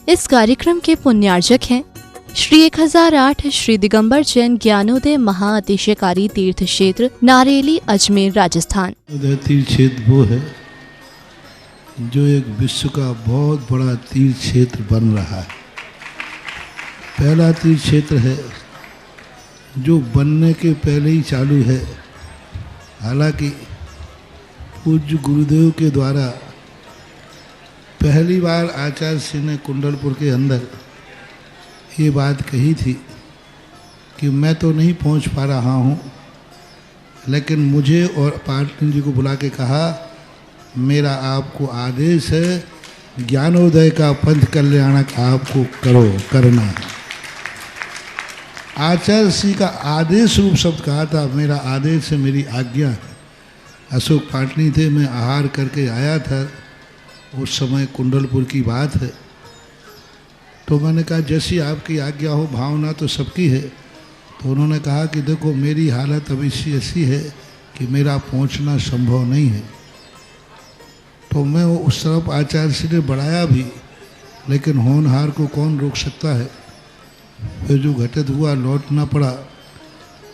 इस कार्यक्रम के पुण्यार्जक हैं श्री 1008 श्री दिगंबर जैन ज्ञानोदय महाअतिशयकारी तीर्थ क्षेत्र नारेली अजमेर राजस्थान। तीर्थ क्षेत्र वो है जो एक विश्व का बहुत बड़ा तीर्थ क्षेत्र बन रहा है। पहला तीर्थ क्षेत्र है जो बनने के पहले ही चालू है। हालांकि पूज्य गुरुदेव के द्वारा पहली बार आचार्य श्री ने कुंडलपुर के अंदर ये बात कही थी कि मैं तो नहीं पहुंच पा रहा हूं, लेकिन मुझे और पाटनी जी को बुला के कहा मेरा आपको आदेश है, ज्ञानोदय का पंथ कल्याणक आपको करना है। आचार्य श्री का आदेश रूप शब्द कहा था, मेरा आदेश है, मेरी आज्ञा है। अशोक पाटनी थे, मैं आहार करके आया था, उस समय कुंडलपुर की बात है। तो मैंने कहा जैसी आपकी आज्ञा हो, भावना तो सबकी है। तो उन्होंने कहा कि देखो मेरी हालत अभी ऐसी है कि मेरा पहुंचना संभव नहीं है। तो मैं वो उस तरफ आचार्य श्री ने बढ़ाया भी, लेकिन होनहार को कौन रोक सकता है। फिर जो घटित हुआ लौटना पड़ा।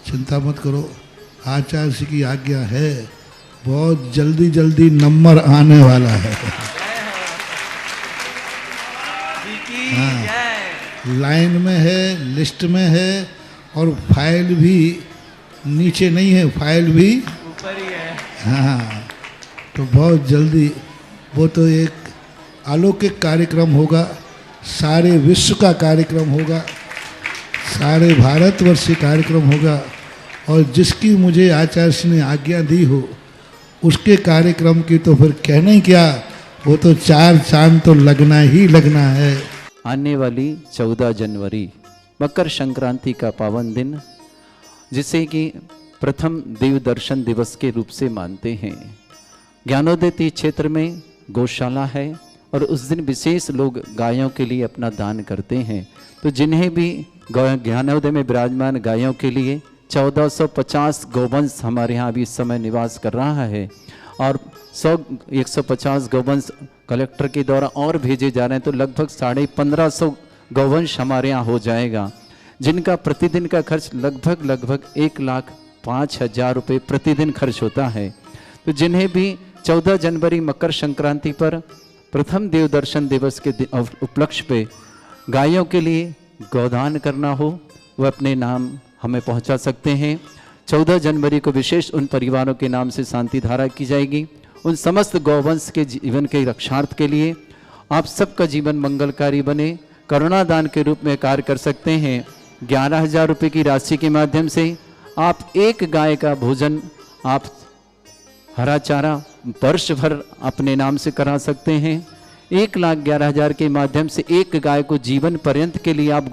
चिंता मत करो, आचार्य श्री की आज्ञा है, बहुत जल्दी जल्दी नंबर आने वाला है। हाँ, लाइन में है, लिस्ट में है, और फाइल भी नीचे नहीं है, फाइल भी ऊपर ही है। हाँ, तो बहुत जल्दी वो तो एक अलौकिक कार्यक्रम होगा, सारे विश्व का कार्यक्रम होगा, सारे भारतवर्ष का कार्यक्रम होगा। और जिसकी मुझे आचार्य ने आज्ञा दी हो उसके कार्यक्रम की तो फिर कहना ही क्या, वो तो 4 चांद तो लगना ही लगना है। आने वाली 14 जनवरी मकर संक्रांति का पावन दिन, जिसे कि प्रथम देव दर्शन दिवस के रूप से मानते हैं। ज्ञानोदय तीर्थ क्षेत्र में गौशाला है और उस दिन विशेष लोग गायों के लिए अपना दान करते हैं। तो जिन्हें भी ज्ञानोदय में विराजमान गायों के लिए 1450 गौवंश हमारे यहाँ अभी इस समय निवास कर रहा है, और 150 गौवंश कलेक्टर के द्वारा और भेजे जा रहे हैं। तो लगभग 1550 गौवंश हमारे यहाँ हो जाएगा, जिनका प्रतिदिन का खर्च लगभग 1,05,000 रुपये प्रतिदिन खर्च होता है। तो जिन्हें भी 14 जनवरी मकर संक्रांति पर प्रथम देव दर्शन दिवस के उपलक्ष्य पे गायों के लिए गौदान करना हो, वह अपने नाम हमें पहुंचा सकते हैं। 14 जनवरी को विशेष उन परिवारों के नाम से शांति धारा की जाएगी। उन समस्त गौवंश के जीवन के रक्षार्थ के लिए आप सबका जीवन मंगलकारी बने, करुणादान के रूप में कार्य कर सकते हैं। 11,000 रुपये की राशि के माध्यम से आप एक गाय का भोजन, आप हरा चारा वर्ष भर अपने नाम से करा सकते हैं। 1,11,000 के माध्यम से एक गाय को जीवन पर्यंत के लिए आप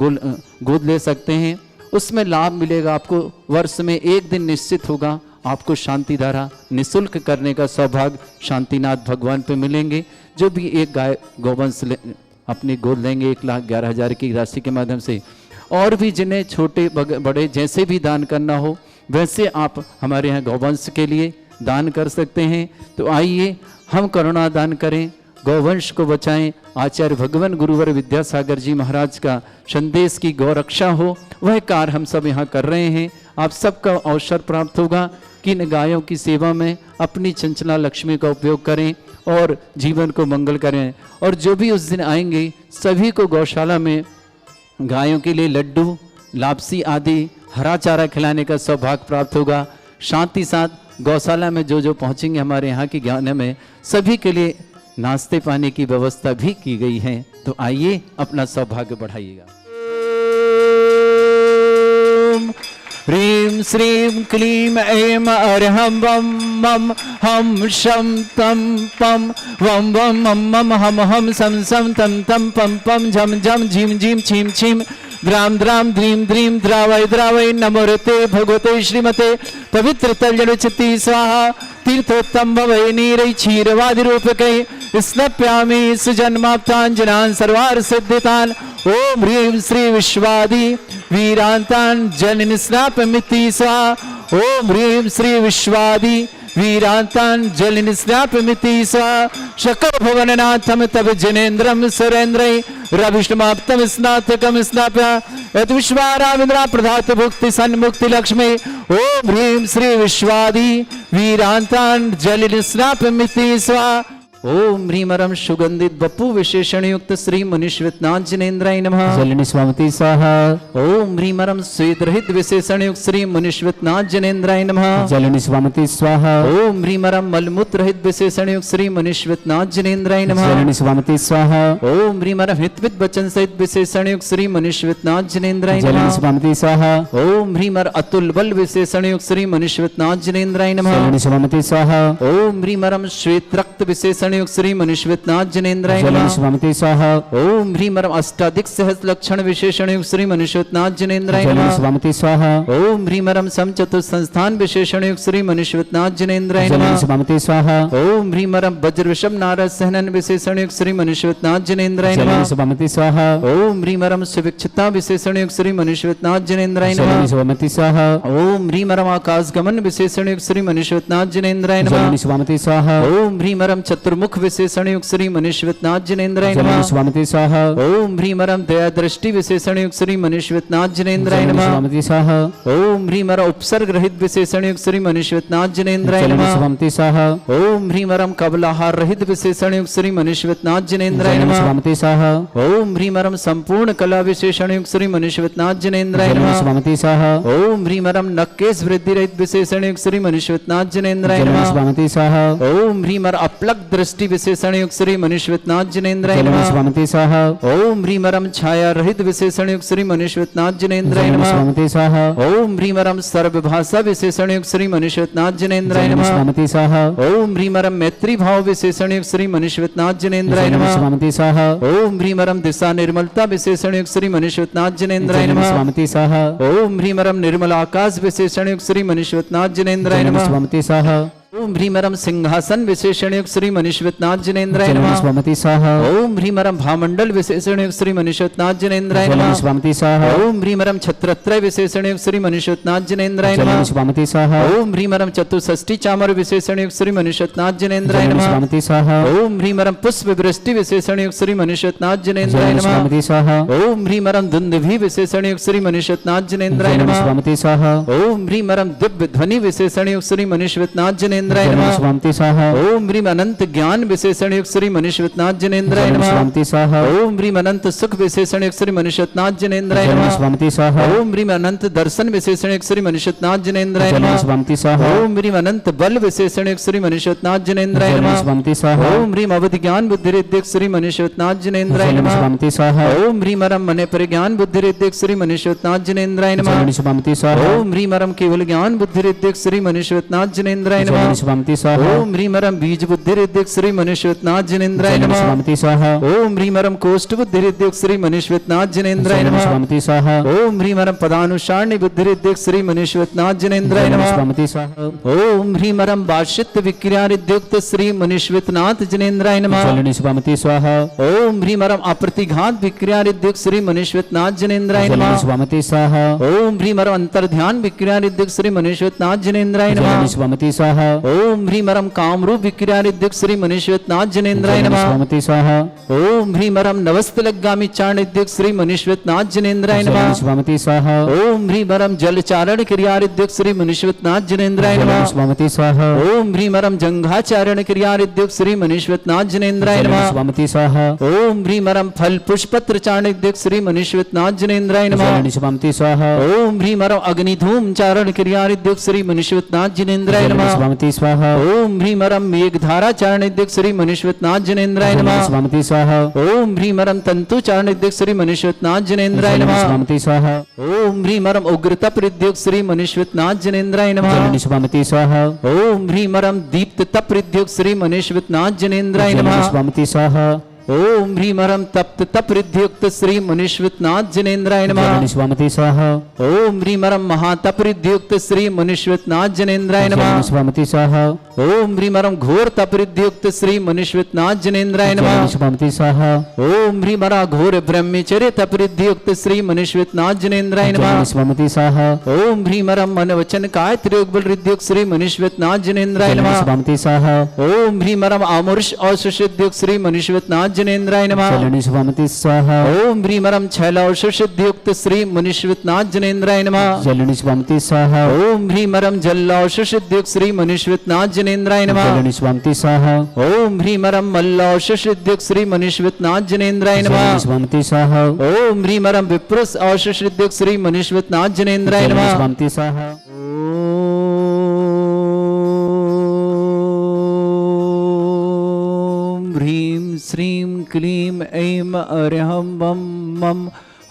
गोद ले सकते हैं। उसमें लाभ मिलेगा आपको, वर्ष में एक दिन निश्चित होगा आपको शांति धारा निःशुल्क करने का सौभाग्य शांतिनाथ भगवान पे मिलेंगे। जो भी एक गाय गौवंश अपनी गोद लेंगे 1,11,000 की राशि के माध्यम से, और भी जिन्हें छोटे बड़े जैसे भी दान करना हो वैसे आप हमारे यहाँ गौवंश के लिए दान कर सकते हैं। तो आइए हम करुणा दान करें, गौवंश को बचाएं। आचार्य भगवान गुरुवर विद्यासागर जी महाराज का संदेश की गौरक्षा हो, वह कार्य हम सब यहाँ कर रहे हैं। आप सबका अवसर प्राप्त होगा कि इन गायों की सेवा में अपनी चंचला लक्ष्मी का उपयोग करें और जीवन को मंगल करें। और जो भी उस दिन आएंगे सभी को गौशाला में गायों के लिए लड्डू, लापसी आदि हरा चारा खिलाने का सौभाग्य प्राप्त होगा। साथ ही साथ गौशाला में जो पहुँचेंगे हमारे यहाँ के ज्ञान में सभी के लिए नाश्ते पानी की व्यवस्था भी की गई है। तो आइए अपना सौभाग्य बढ़ाइएगा। ह्रीं श्रीं क्लीं ऐं अर्हं वं मं हं शं तं पं वं वं मं मं हम हम सं सं तं तं पं पं झं झं झीं झीं छीं छीं द्राम द्राम द्रीं द्रीं द्रावय द्रावय नमोरते भगवते श्रीमते पवित्र तलजलचिति स्वाहा तीर्थोत्तम भवै नीरै क्षीरवादि रूपकै स्नप्यामि सुजन्माप्ताञ्जनान् सर्वार्थ सिद्धितान्। ओम ह्रीं श्री विश्वादि वीरांतान् जननि स्नापमिति स्वाहा। ओम ह्रीं श्री विश्वादि वीरांतांजलि स्नापमिति सा शकर भवननाथम तब जनेन्द्रम सुरेन्द्रै रविष्टमाप्तम स्नातकम स्नाप्य यत विश्वाराविंद्रा प्रधात भुक्ति सन्मुक्ति लक्ष्मी ओम ह्रीं श्री विश्वादि वीरांतांजलि स्नापमिति सा ओम ह्रीमरम सुगंधित बपु विशेषण युक्त श्री मनीश्वतनाथ जिनेन्द्राय नमः जलनि स्वामति स्वाहा ओम ह्रीमरम स्वेद रहित विशेषण युक्त श्री मनीश्वतनाथ जिनेन्द्राय नमः जलनि स्वामति स्वाहा ओम ह्रीमरम मलमूत्र रहित विशेषण युक्त श्री मनीश्वतनाथ जिनेन्द्राय नमः जलनि स्वामति स्वाहा ओम ह्रीमरम हितविद वचन सहित विशेषण युक्त श्री मनीश्वतनाथ जिनेन्द्राय जलनि नमः स्वामति स्वाहा ओम ह्रीमर अतुल बल विशेषण युक्त श्री मनीश्वतनाथ जिनेन्द्राय नमः जलनि स्वामति स्वाहा ओम ह्रीमरम श्वेत रक्त विशेषण युक्त श्री मनीश्वतनाथ जिनेन्द्राय जलनि नमः स्वामति स्वाहा ओम ह्रीमरम अष्टाधिक सहस्र लक्षण विशेषण युक्त श्री मनीश्वतनाथ जिनेन्द्राय जलनि नमः स्वामति स्वाहा ओम ह्रीमरम समचतुर संस्थान विशेषण युक्त श्री मनीश्वतनाथ जिनेन्द्राय जलनि नमः स्वामति स्वाहा ओम ह्रीमरम वज्र विषम नारद सहनन विशेषण युक्त श्री मनीश्वतनाथ जिनेन्द्राय जलनि नमः स्वामति स्वाहा ओम ह्रीमरम सुविक्षता विशेषण युक्त श्री मनीश्वतनाथ जिनेन्द्राय जलनि नमः स्वामति स्वाहा ओम ह्रीमरम आकाश गमन विशेषण युक्त श्री मनीश्वतनाथ जिनेन्द्राय नमः जलनि स्वामति स्वाहा ओम ह्रीमरम चतुर्मुख विशेषण युक्त श्री मनीश्वतनाथ जिनेन्द्राय जलनि नमः स्वामति स्वाहा ओम ह्रीमरम दया दृष्टि विशेषण युक्त श्री मनीश्वतनाथ जिनेन्द्राय जलनि नमः स्वामति स्वाहा ओम ह्रीमरम उपसर्ग रहित विशेषण युक्त श्री मनीश्वतनाथ जिनेन्द्राय जलनि नमः स्वामति स्वाहा ओम ह्रीमरम कबलाहार रहित विशेषण युक्त श्री मनीश्वतनाथ जिनेन्द्राय जलनि नमः स्वामति स्वाहा ओम ह्रीमरम संपूर्ण कला विशेषण युक्त श्री मनीश्वतनाथ जिनेन्द्राय जलनि नमः स्वामति स्वाहा ओम ह्रीमरम नक्केश वृद्धि रहित विशेषण युक्त श्री मनीश्वतनाथ जिनेन्द्राय जलनि नमः स्वामति स्वाहा ओम ह्रीमर अपलक दृष्टि विशेषण युक्त श्री मनीश्वतनाथ जिनेन्द्राय जलनि नमः स्वामति स्वाहा ओम ह्रीमरम छाया रहित विशेषण युक्त श्री मनीश्वतनाथ जिनेन्द्राय जलनि नमः स्वामति स्वाहा ओम ह्रीमरम सर्वभाषा विशेषण युक्त श्री मनीश्वतनाथ जिनेन्द्राय जलनि नमः स्वामति स्वाहा ओम ह्रीमरम मैत्री भाव विशेषण युक्त श्री मनीश्वतनाथ जिनेन्द्राय जलनि नमः स्वामति स्वाहा ओम ह्रीमरम दिशा निर्मलता विशेषण युक्त श्री मनीश्वतनाथ जिनेन्द्राय जलनि नमः स्वामति स्वाहा ओम ह्रीमरम निर्मल आकाश विशेषण युक्त श्री मनीश्वतनाथ जिनेन्द्राय जलनि नमः स्वामति स्वाहा ओम ह्रीमरम सिंहासन विशेषण युक्त श्री मनीश्वतनाथ जिनेन्द्राय जलनि नमः स्वामति स्वाहा ओम ह्रीमरम भामंडल विशेषण युक्त श्री मनीश्वतनाथ जिनेन्द्राय जलनि नमः स्वामति स्वाहा ओम ह्रीमरम छत्रत्रय विशेषण युक्त श्री मनीश्वतनाथ जिनेन्द्राय नमः जलनि स्वामति स्वाहा ओम ह्रीमरम चतुष्षष्टि चामर विशेषण युक्त श्री मनीश्वतनाथ जिनेन्द्राय जलनि नमः स्वामति स्वाहा ओम ह्रीमरम पुष्प वृष्टि विशेषण युक्त श्री मनीश्वतनाथ जिनेन्द्राय जलनि नमः स्वामति स्वाहा ओम ह्रीमरम दुंदुभि विशेषण युक्त श्री मनीश्वतनाथ जिनेन्द्राय जलनि नमः स्वामति स्वाहा ओम ह्रीमरम दिव्य ध्वनि विशेषण युक्त श्री मनीश्वतनाथ जिनेन्द्राय जलनि नमः स्वामति स्वाहा ओम ह्रीम अनंत ज्ञान विशेषण युक्त श्री मनीश्वतनाथ जिनेन्द्राय जलनि नमः स्वामति स्वाहा ओम ह्रीम अनंत सुख विशेषण युक्त श्री मनीश्वतनाथ जिनेन्द्राय जलनि नमः स्वामति स्वाहा ओम ह्रीम अनंत दर्शन विशेषण युक्त श्री मनीश्वतनाथ जिनेन्द्राय जलनि नमः स्वामति स्वाहा ओम ह्रीम अनंत बल विशेषण युक्त श्री मनीश्वतनाथ जिनेन्द्राय जलनि नमः स्वामति स्वाहा ओम ह्रीम अवधि ज्ञान बुद्धि रिद्धिक श्री मनीश्वतनाथ जिनेन्द्राय जलनि नमः स्वामति स्वाहा ओम ह्रीम अरम मने परिज्ञान बुद्धि रिद्धिक श्री मनीश्वतनाथ जिनेन्द्राय नमः जलनि स्वामति स्वाहा ओम ह्रीम अरम केवल ज्ञान बुद्धि रिद्धिक श्री मनीश्वतनाथ जिनेन्द्राय नमः जलनि स्वामति स्वाहा ओम ह्रीम अरम बीज बुद्धि रिद्धिक श्री मनीश्वतनाथ जिनेन्द्राय जलनि नमः स्वामति स्वाहा ओम ह्रीम अरम कोष्ठ बुद्धि रिद्धिक श्री मनीश्वतनाथ जिनेन्द्राय जलनि नमः स्वामति स्वाहा ओम ह्रीम अरम पदानुसारणी बुद्धि रिद्धिक श्री मनीश्वतनाथ जिनेन्द्राय जलनि नमः स्वामति स्वाहा ओम ह्रीम अरम वाशिष्ठ विक्रिया रिद्युक्त श्री मनीश्वतनाथ जिनेन्द्राय नमः जलनि स्वामति स्वाहा ओम ह्रीम अरम अप्रतिघात विक्रिया रिद्युक्त श्री मनीश्वतनाथ जिनेन्द्राय जलनि नमः स्वामति स्वाहा ओम ह्रीम अरम अंतर्ध्यान विक्रिया रिद्युक्त श्री मनीश्वतनाथ जिनेन्द्राय जलनि नमः स्वामति स्वाहा ओम ह्रीम अरम कामरूप विक्रिया रिद्युक्त श्री मनीश्वतनाथ जिनेन्द्राय जलनि नमः स्वामति स्वाहा ओम ह्रीम अरम नवस्तलगामी चारण रिद्युक्त श्री मनीश्वतनाथ जिनेन्द्राय जलनि नमः स्वामति स्वाहा ओम ह्रीम अरम जलचारण क्रिया रिद्युक्त श्री मनीश्वतनाथ जिनेन्द्राय जलनि नमः स्वामति स्वाहा ओम ह्रीम अरम जंघाचारण क्रिया रिद्युक्त श्री मनीश्वतनाथ जिनेन्द्राय जलनि नमः स्वामति स्वाहा ओम ह्रीम अरम फल पुष्पत्र चारण रिद्युक्त श्री मनीश्वतनाथ जिनेन्द्राय नमः जलनि स्वामति स्वाहा ओम ह्रीम अरम अग्निधूम चारण क्रिया रिद्युक्त श्री मनीश्वतनाथ जिनेन्द्राय जलनि नमः स्वामति स्वाहा ओम ह्रीम अरम मेघधारा चारण रिद्युक्त श्री मनीश्वतनाथ जिनेन्द्राय जलनि नमः स्वामति स्वाहा ओम ह्रीम अरम तंतु चारण रिद्युक्त श्री मनीश्वतनाथ जिनेन्द्राय जलनि नमः स्वामति स्वाहा ओम ह्रीम अरम उग्रतप रिद्युक्त श्री मनीश्वतनाथ जिनेन्द्राय नमः जलनि स्वामति स्वाहा ओम ह्रीम अरम दीप्त तप रिद्युक्त श्री मनीश्वतनाथ जिनेन्द्राय जलनि नमः स्वामति स्वाहा ओम ह्रीमरम तप्त तपरिद्युक्त श्री मुनीश्वतनाथ जनेन्द्राय नमः। जलनि स्वामति स्वाहा ओम ह्रीमरम महातपरिद्युक्त श्री मुनीश्वतनाथ जनेन्द्राय जलनि नमः। स्वामति स्वाहा ओम ह्रीमरम घोर तपरिद्युक्त श्री मुनीश्वतनाथ जनेन्द्राय जलनि नमः। स्वामति स्वाहा ओम ह्रीमरा घोर ब्रह्मचर्य तपरिद्युक्त श्री मुनीश्वतनाथ जनेन्द्राय नमः। जलनि स्वामति स्वाहा ओम ह्रीमरम मन वचन काय त्रियोगबल रिद्युक्त श्री मुनीश्वतनाथ जनेन्द्राय जलनि नमः। स्वामति स्वाहा ओम ह्रीमरम आमुर्ष औषुषिद्युक्त श्री मुनीश्वतनाथ जनेन्द्राय नमः। जलनि स्वामति स्वाहा ओम ह्रीमरम छैलौषुषिद्युक्त श्री मुनीश्वतनाथ जनेन्द्राय नमः। जलनि स्वामति स्वाहा ओम ह्रीमरम जल्लौषुषिद्युक्त श्री मुनीश्वतनाथ जनेन्द्राय नमः। जलनि स्वामति स्वाहा ओम ह्रीमरम मल्लौषुषिद्युक्त श्री मुनीश्वतनाथ जनेन्द्राय नमः। जलनि स्वामति स्वाहा ओम ह्रीमरम विप्रस औषुषिद्युक्त श्री मुनीश्वतनाथ जनेन्द्राय जलनि नमः। स्वामति स्वाहा ओम ह्रीं श्रीं क्लीं ऐं अर्हं वं मं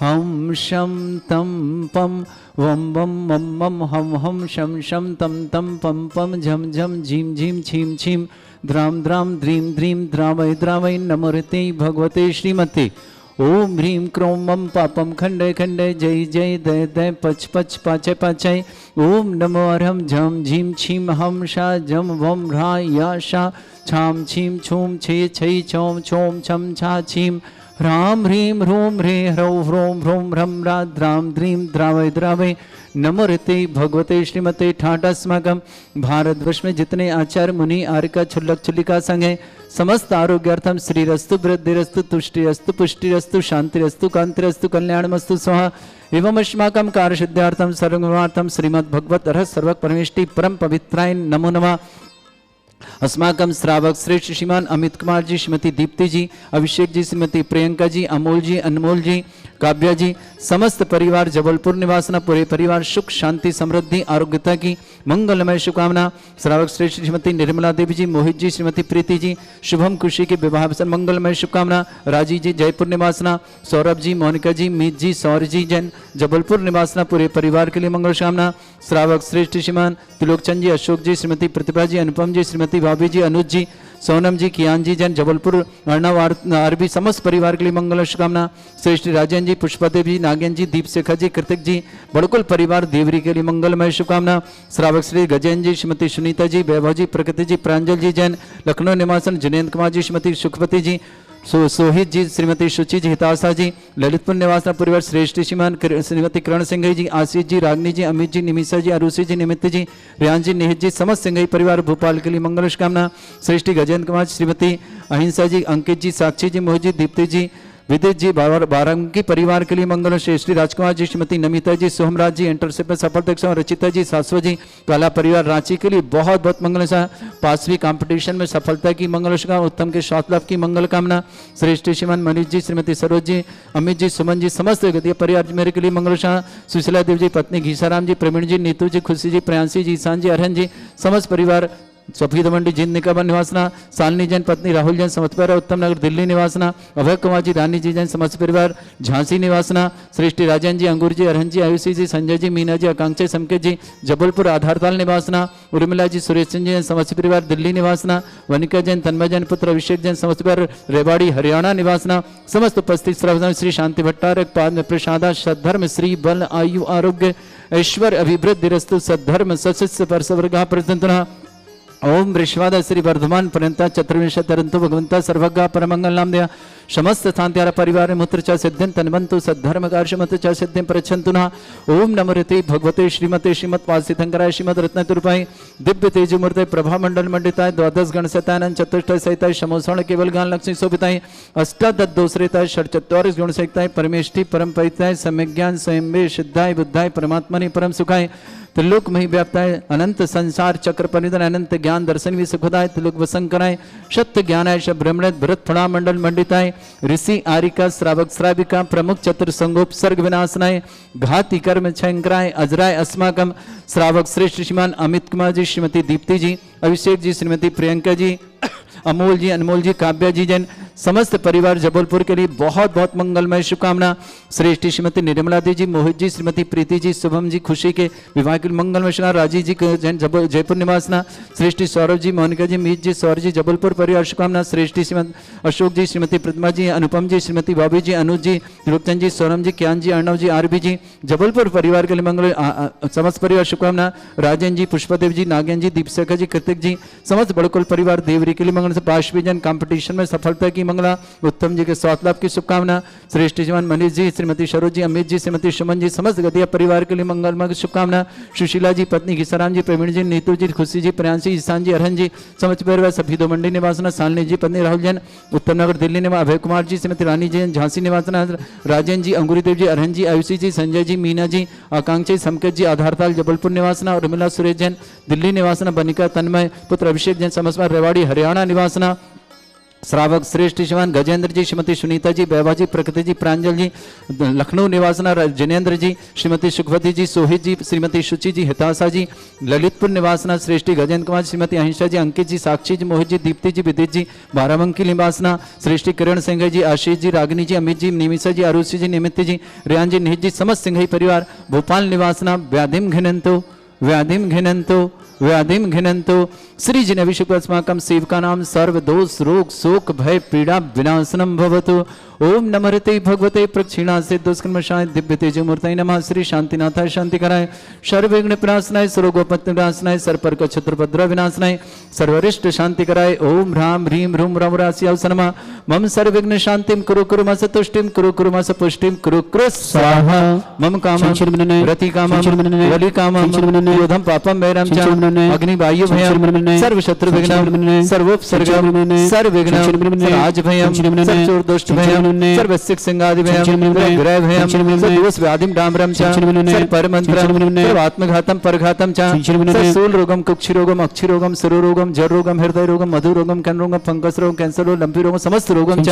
हं शं तं पं वं वं मं मं हं हं शं शं तं तं पं पं झं झं झीं झीं छीं छीं द्रां द्रां द्रीं द्रीं द्रावय द्रावय नमोते भगवते श्रीमते। ओम ह्रीं क्रों मम पापम खंडय खंडय जय जय दय दय पच पच पाचय पाचय। ओम नमो अर्हं झं झीं छीं हम शा जम वम ह्रा या शा छाम छीं छूम छे छै छौम छौम छम छा छीं ह्रां ह्रीं ह्रूं ह्रे ह्रौं ह्रों ह्रों ह्रं ह्रा द्रां द्रीं द्रावय द्रावय नमोते भगवते श्रीमते। ठाट अस्माकम भारतवर्ष में जितने आचार्य मुनि आर्यका छुल्लक छुल्लिका संघ है समस्त आरोग्यार्थम श्रीरस्तु वृद्धिरस्तु तुष्टिरस्तु पुष्टिरस्तु शांतिरस्तु कांतिरस्तु कल्याणमस्तु स्वाहा। एवं अस्माकं कार्यसिद्ध्यार्थम सर्वगुणार्थम श्रीमद् भगवत रह सर्वक परमेष्टि परम पवित्राय नमो नमः। अस्माकं श्रावक श्रेष्ठ श्रीमान अमित कुमार जी, श्रीमती दीप्ति जी, अभिषेक जी, श्रीमती प्रियंका जी, अमोल जी, अनमोल जी, काव्या जी, समस्त परिवार जबलपुर निवासना पूरे परिवार सुख शांति समृद्धि आरोग्यता की मंगलमय शुभकामना। श्रावक श्रेष्ठ श्रीमती निर्मला देवी जी, मोहित जी, श्रीमती प्रीति जी, शुभम खुशी के विवाह अवसर मंगलमय शुभकामना। राजी जी जयपुर निवासना, सौरभ जी, मोनिका जी, मीत जी, सौर जी जैन जबलपुर निवासना पूरे परिवार के लिए मंगल कामना। श्रावक श्रेष्ठ श्रीमान त्रिलोकचंद जी, अशोक जी, श्रीमती प्रतिभा जी, अनुपम जी, श्रीमती भाभी जी, अनुज जी, सोनम जी, कियान जी जैन जबलपुर अर्णव आरबी समस्त परिवार के लिए मंगल शुभकामना। श्रेष्ठ राजन जी, पुष्पदेव जी, नागेन जी, दीप शेखर जी, कृतिक जी, बड़कुल परिवार देवरी के लिए मंगलमय शुभकामना। श्रावक श्री गजेन जी, श्रीमती सुनीता जी, वैभव जी, प्रकृति जी, प्रांजल जी जैन लखनऊ निवासन, जिनेन्द्र कुमार जी, श्रीमती सुखपति जी, सोहित जी, श्रीमती शुचि जी, हिताशा जी, ललितपुर निवासना परिवार श्रेष्ठ श्रीमान श्रीमती करण सिंह जी, आशीष जी, रागनी जी, अमित जी, निमिषा जी, अरुषि जी, निमित्त जी, रियान जी, निहित जी, समस्त सिंघई परिवार भोपाल के लिए मंगल कामना। श्रेष्ठी गजेंद्र कुमार, श्रीमती अहिंसा जी, अंकित जी, साक्षी जी, मोहित जी, दीप्ति जी, विदित जी, बारंगी परिवार के लिए मंगल। श्री राजकुमार जी, श्रीमती नमिता जी, सोहमराज जी, इंटरशिप में सफल दीक्षा, रचिता जी, शाश्वत जी, काला परिवार रांची के लिए बहुत बहुत मंगल। पांचवी कंपटीशन में सफलता की मंगल कामना, उत्तम के स्वास्थ्य लाभ की मंगल कामना। श्रेष्ठ श्रीमान मनीष जी, श्रीमती सरोज जी, अमित जी, सुमन जी, समस्त गतिया परिवार मेरे के लिए मंगल। सुशीला देव जी, पत्नी घीसाराम जी, प्रवीण जी, नीतू जी, खुशी जी, प्रियांशी जी, ईशान जी, अरहन जी, समस्त परिवार सफीद मंडी जिंद निकाबा निवासना। सालनी जैन पत्नी राहुल जैन समस्त परिवार उत्तम नगर दिल्ली निवासना। अभय कुमार जी, रानी जी जैन समस्त परिवार झांसी निवासना। श्रेष्ठी राजन जी, अंगूर जी, अरहन जी, आयुषी जी, संजय जी, मीना जी, आकांक्षा संकेत जी, जबलपुर आधारताल निवासना। उर्मिला जी, सुरेश चंद जी जैन समस्त परिवार दिल्ली निवासना। वनिका जैन, तन्मय जैन पुत्र अभिषेक जैन समस्त परिवार रेवाड़ी हरियाणा निवासना। समस्त उपस्थित श्रद्धा श्री शांति भट्टारक पाद में प्रसादा सद्धर्म श्री बल आयु आरोग्य ऐश्वर्य अभिवृद्धि रस्तु सद्धर्म सशिष्य पर सवर्गा प्रतंतना। ओम वृषवाद श्री वर्धमान पर्यंत चतुर्विंश तरंतु भगवंता सर्वज्ञ परमंगल नाम दया समस्त शांत्यार परिवार मूत्र च सिद्धिं तन्वन्तु सद्धर्म कार्शमत च सिद्धिं प्रच्छन्तु नः। ओम नमोते भगवते श्रीमते श्रीमत् वासितंकराय श्रीमद रत्नतुरपाय दिव्य तेजमूर्ते प्रभा मंडल मंडिताय द्वादश गण सतानन चतुष्ट सहिताय समोषण केवल गान लक्ष्मी शोभिताय अष्टादश दोषरेताय षट्चत्वारिश गुण सहिताय परमेष्टि परम परिताय सम्यज्ञान स्वयं सिद्धाय बुद्धाय परमात्मनि परम सुखाय त्रिलोक मही व्याप्ताय अनंत संसार चक्र परिधन अनंत ज्ञान दर्शन भी सुखदाय त्रिलोक वसंकराय सत्य ज्ञानाय ब्रह्मणत भरत फणा मंडल मंडिताय ऋषि आरिका श्रावक श्राविका प्रमुख चतुर संगोपसर्ग विनाशनाय घाति कर्म छंकराय अजराय अस्माकम श्रावक श्रेष्ठ श्रीमान अमित कुमार जी, श्रीमती दीप्ति जी, अभिषेक जी, श्रीमती प्रियंका जी, अमोल जी, अनमोल जी, काव्या जी जैन समस्त परिवार जबलपुर के लिए बहुत बहुत मंगलमय शुभकामना। श्रेष्ठी श्रीमती निर्मला दी जी, मोहित जी, श्रीमती प्रीति जी, शुभम जी, खुशी के विवाह के लिए मंगलमय शुभकामना। राजीव जी जयपुर निवासना। श्रेष्ठी सौरभ जी, मोनिका जी, मीत जी, सौर जी, जबलपुर परिवार शुभकामना। श्रेष्ठी श्रीमती अशोक जी, श्रीमती प्रतिमा जी, अनुपम जी, श्रीमती बॉबी जी, अनुज जी, रूपचंद जी, सोनम जी, ज्ञान जी, अर्णव जी, आरबी जी, जबलपुर परिवार के लिए मंगल समस्त परिवार शुभकामना। राजन जी, पुष्पदेव जी, नागेन जी, दीपशेखर जी, कृतिक जी, समस्त बड़कुल परिवार देवरी के लिए मंगल से पाशविजन कंपटीशन में सफलता की मंगला। उत्तम जी के स्वास्थ्य लाभ की शुभकामना। श्रेष्ठ जीवन मनीष जी, श्रीमती सरोज जी, अमित जी, श्रीमती सुमन जी, समस्त गतिया परिवार के लिए मंगलमय शुभकामना। सुशीला जी, पत्नी घिसाराम जी, प्रवीण जी, नीतू जी, खुशी जी, प्रियांशी, ईशान जी, अरहन जी, समस्त परिवार सभी दो मंडी निवासना। सालनी जी, पत्नी राहुल जैन, उत्तम नगर दिल्ली निवास। अभय कुमार जी, श्रीमती रानी जैन, झांसी निवासना। राजेन जी, अंगुरीदेव जी, अरहन जी, आयुषी जी, संजय जी, मीना जी, आकांक्षा संकेत जी, आधारताल जबलपुर निवासना। और उर्मिला सुरेश जैन, दिल्ली निवासना। बनिका तन्मय पुत्र अभिषेक जैन, समस्त रेवाड़ी हरियाणा निवासना। श्रावक श्रेष्ठ शिवान गजेंद्र जी, श्रीमती सुनीता जी, बैभा जी, प्रकृति जी, प्रांजल जी, लखनऊ निवासना। जिनेन्द्र जी, श्रीमती सुखवती जी, सोहित जी, श्रीमती शुचि जी, हिताशा जी, ललितपुर निवासना। श्रेष्ठी गजेंद्र कुमार, श्रीमती अहिंसा जी, अंकित जी, साक्षी जी, मोहित जी, दीप्ति जी, विदित जी, बाराबंकी निवासना। श्रेष्ठी किरण सिंह जी, आशीष जी, रागिनी जी, अमित जी, निमिषा जी, आरुषि जी, निमित्त जी, रियान जी, निहित जी, समस्त सिंघई परिवार भोपाल निवासना। व्याधिम घिनंतो व्याधिम घिनंतो व्याधिम घिनंतो श्री जिनविशुकस्माकं सेवका नाम सर्व दोष रोग शोक भय पीड़ा विनाशनम भवतु। ओम नमरते भगवते प्रक्षिणा से दुष्कर्मशाय दिव्य तेजमूर्तये नमः। श्री शांतिनाथाय शांति कराय, सर्वविघ्न विनाशनाय, सर्वगोपत्य विनाशनाय, सर्वपर्क क्षत्रभद्र विनाशनाय, सर्वरिष्ट शांति कराय। ओम ह्राम ह्रीम ह्रूम रम राशि अवसनमा मम सर्वविघ्न शांतिम कुरु कुरु मस तुष्टिम कुरु कुरु मस पुष्टिम कुरु कुरु स्वाहा। मम कामं रति कामं वलि कामं योधम पापम वैरम च अग्नि वायु भयम सर्व शत्रु विघ्नम सर्वोपसर्गम सर्वविघ्नम सर्वराज भयम सर्वचोर दुष्ट भयम सर्वसिक सिंगादि भयम ग्रह भयम सर्वदोष व्याधिम डाम्रम च सर्वपरमंत्रम सर्वात्मघातम परघातम च सर्वशूल रोगम कुक्षि रोगम अक्षि रोगम सरो रोगम जर रोगम हृदय रोगम मधु रोगम कन रोगम फंगस रोगम कैंसर रोग लंपी रोगम समस्त रोगम च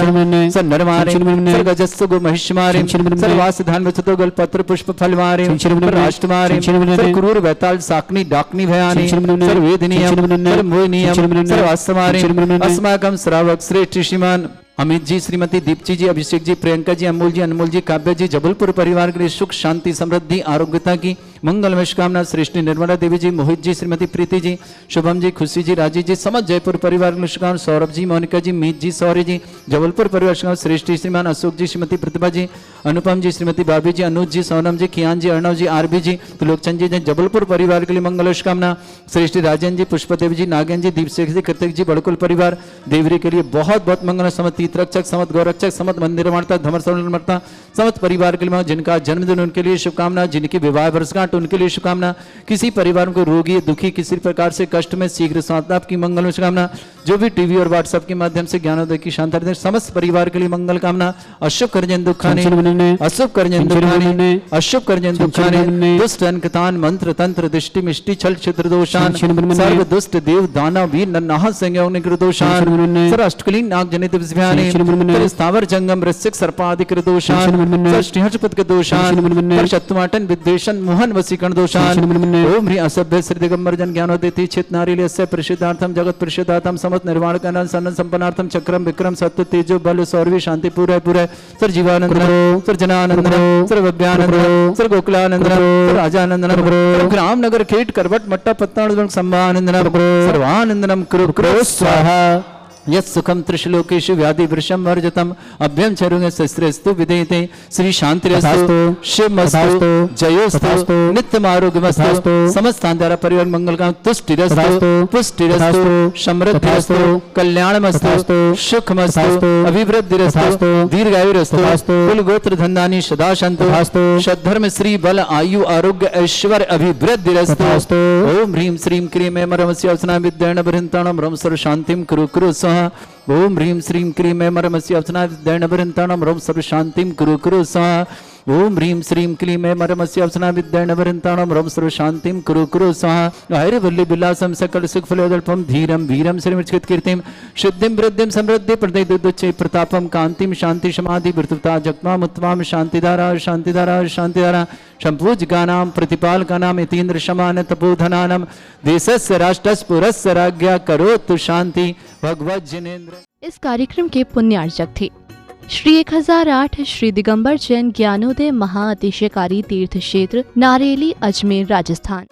सर्वनरमारे सर्वगजस्सु गो महिष्मारे सर्वास धान वचतो गलपत्र पुष्प फलवारे राष्ट्रमारे सर्वक्रूर वैताल साकनी डाकनी भयानि सर्ववेदनीयम सर्वमोहनीयम सर्वास्तमारे अस्माकं श्रावक श्रेष्ठ श्रीमान अमित जी, श्रीमती दीप्ति जी, अभिषेक जी, प्रियंका जी, अमूल जी, अनमोल जी, काव्य जी, जबलपुर परिवार के लिए सुख शांति समृद्धि आरोग्यता की मंगलमय शुभकामना। श्रेष्ठी निर्मला देवी जी, मोहित जी, श्रीमती प्रीति जी, शुभम जी, खुशी जी, राजीव जी, समस्त जयपुर परिवार के लिए शुभकामना। सौरभ जी, मोनिका जी, मीत जी, सौर्य जी, जबलपुर परिवार शुभकामना। श्रेष्ठी श्रीमान अशोक जी, श्रीमती प्रतिभा जी, अनुपम जी, श्रीमती बाबी जी, अनुज जी, सोनम जी, कियान जी, अर्णव जी, आरबी जी, त्रिलोकचंद जी, जबलपुर परिवार के लिए मंगल शुभकामना। श्रेष्ठी राजन जी, पुष्पदेव जी, नागेन जी, दीपशेख जी, कृतिक जी, बड़कुल परिवार देवरी के लिए बहुत बहुत मंगल। समत तीर्थ रक्षक, समत गौरक्षक, समत मंदिर निर्माता, धमर निर्माता, समत परिवार के लिए जिनका जन्मदिन उनके लिए शुभकामना, जिनकी विवाह वर्षगांठ उनके लिए शुभकामना। किसी परिवार को रोगी दुखी किसी प्रकार से कष्ट में शीघ्र स्वास्थ्य लाभ की मंगल शुभकामना। जो भी टीवी और व्हाट्सएप के माध्यम से ज्ञानोदय की शांति समस्त परिवार के लिए मंगल कामना। अशुभ करजन दुखाने अशुभ करजन दुखाने अशुभ करजन दुखाने दुष्ट अंकतान मंत्र तंत्र दृष्टि मिष्टि छल छिद्र दोषान सर्व दुष्ट देव दानव वीर नन्नाह संयोग निग्र दोषान सर अष्टकलीन नाग जनित विस्भयानि सर स्थावर जंगम रसिक सर्पादिक दोषान सर श्रीहर्षपद के दोषान सर शत्रुमाटन विद्वेषण मोहन वसीकरण दोषान ओम ह्री असभ्य श्री दिगंबर जन ज्ञानोदय चित नारील्यस्य प्रसिद्धार्थम जगत प्रसिद्धार्थम समत निर्वाण करण सन्न संपन्नार्थम चक्रम विक्रम सत्य तेजो बल सौरवी शांति पूरे पूरे sir Jivanand sir Jananand sir वव्यानंद sir Gokulanand sir Rajanandan sir ग्राम नगर खेट करवट मट्टा पत्ताण संभानंदनम सर्वानंदनम कुरु कुरु स्वाहा। यत्सुखम त्रिशलोकेषु व्याधि वृषम वर्जतम अभ्यम चरुंग शस्त्रस्तु विदेते श्री शांतिरस्तु शिवमस्तु जयोस्तु नित्यम आरोग्यमस्तु समस्त अंधारा परिवार मंगल का तुष्टिरस्तु पुष्टिरस्तु समृद्धिरस्तु कल्याणमस्तु सुखमस्तु अभिवृद्धिरस्तु दीर्घायुरस्तु कुल गोत्र धन्धानि सदा सन्तु सद्धर्म श्री बल आयु आरोग्य ऐश्वर्य अभिवृद्धिरस्तु ओम ह्रीं श्रीं क्रीं एमरमस्य अवसना विद्येन बृहन्ताणं रम सर्व शांतिं कुरु कुरु स्वाहा। ओम ह्रीं श्रीं क्रीं एमरमस्य अवसना विद्येन बृहन्ताणं रम सर्व शांतिं कुरु कुरु स्वाहा। ओम ह्रीं श्रीं क्लीं ऐं मरमस्य अप्सना विद्यार्णवरन्ताणं रं सर्व शांतिं कुरु कुरु स्वाहा हैरवल्ली विलासं सकल सुख फलोदल्पं धीरं वीरं श्रीमच्युत कीर्तिं शुद्धिं वृद्धिं समृद्धि प्रदय प्रतापं कांतिं शांति समाधि वृतुता जगमाम उत्तमाम शांतिधारा शांतिधारा शांतिधारा संपूजकानां प्रतिपालकानां यतीन्द्र समान तपोधनानां देशस्य राष्ट्रस्य पुरस्य राज्ञा करोतु शांति भगवत जिनेन्द्र। इस कार्यक्रम के पुण्यार्चक थे श्री 1008 श्री दिगंबर जैन ज्ञानोदय महाअतिशयकारी तीर्थ क्षेत्र नारेली, अजमेर, राजस्थान।